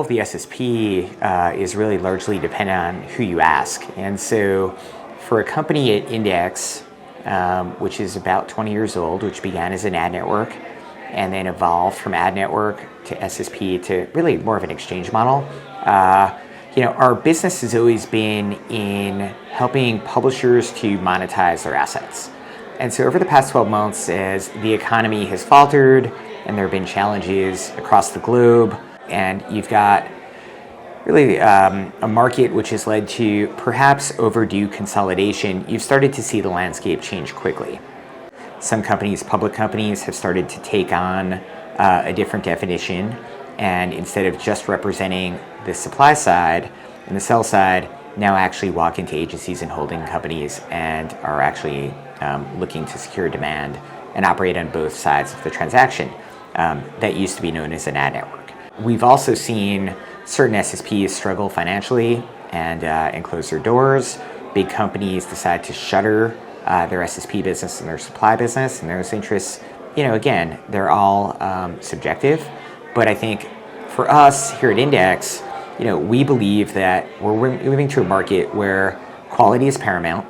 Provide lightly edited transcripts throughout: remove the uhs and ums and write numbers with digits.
of the SSP is really largely dependent on who you ask. And so for a company at Index, which is about 20 years old, which began as an ad network and then evolved from ad network to SSP to really more of an exchange model, our business has always been in helping publishers to monetize their assets. And so over the past 12 months, as the economy has faltered and there have been challenges across the globe, and you've got really a market which has led to perhaps overdue consolidation, you've started to see the landscape change quickly. Some companies, public companies, have started to take on a different definition, and instead of just representing the supply side and the sell side, now actually walk into agencies and holding companies and are actually looking to secure demand and operate on both sides of the transaction. That used to be known as an ad network. We've also seen certain SSPs struggle financially and close their doors. Big companies decide to shutter their SSP business and their supply business, and those interests, again, they're all subjective. But I think for us here at Index, we believe that we're moving to a market where quality is paramount,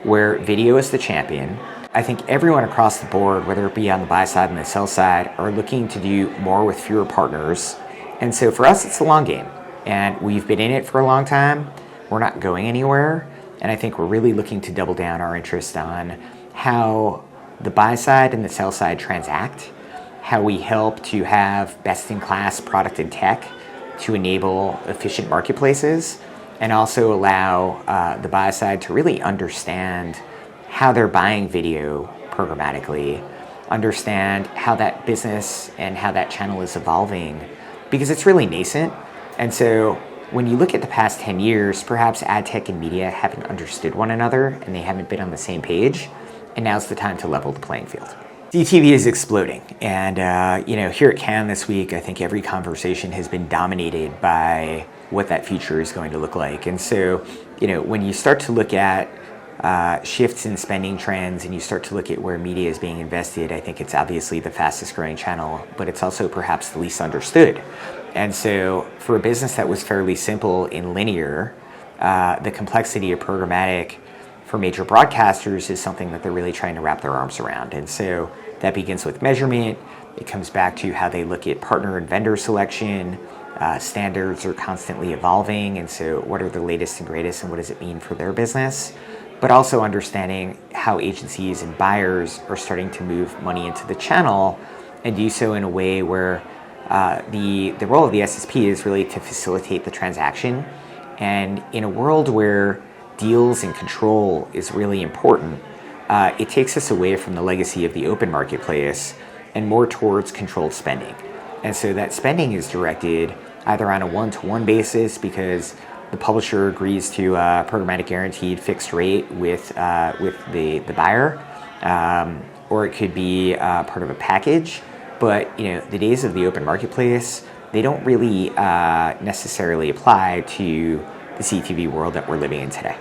where video is the champion. I think everyone across the board, whether it be on the buy side and the sell side, are looking to do more with fewer partners. And so for us, it's the long game. And we've been in it for a long time. We're not going anywhere. And I think we're really looking to double down our interest on how the buy side and the sell side transact, how we help to have best-in-class product and tech to enable efficient marketplaces, and also allow the buy side to really understand how they're buying video programmatically, understand how that business and how that channel is evolving, because it's really nascent. And so when you look at the past 10 years, perhaps ad tech and media haven't understood one another and they haven't been on the same page, and now's the time to level the playing field. CTV is exploding, and here at Cannes this week, I think every conversation has been dominated by what that future is going to look like. And so, when you start to look at shifts in spending trends and you start to look at where media is being invested, I think it's obviously the fastest growing channel, but it's also perhaps the least understood. And so for a business that was fairly simple in linear, the complexity of programmatic for major broadcasters is something that they're really trying to wrap their arms around. And so that begins with measurement. It comes back to how they look at partner and vendor selection. Standards are constantly evolving, and so what are the latest and greatest and what does it mean for their business? But also understanding how agencies and buyers are starting to move money into the channel and do so in a way where the role of the SSP is really to facilitate the transaction. And in a world where deals and control is really important, it takes us away from the legacy of the open marketplace and more towards controlled spending. And so that spending is directed either on a one-to-one basis because the publisher agrees to a programmatic guaranteed fixed rate with the buyer, or it could be part of a package. But the days of the open marketplace, they don't really necessarily apply to the CTV world that we're living in today.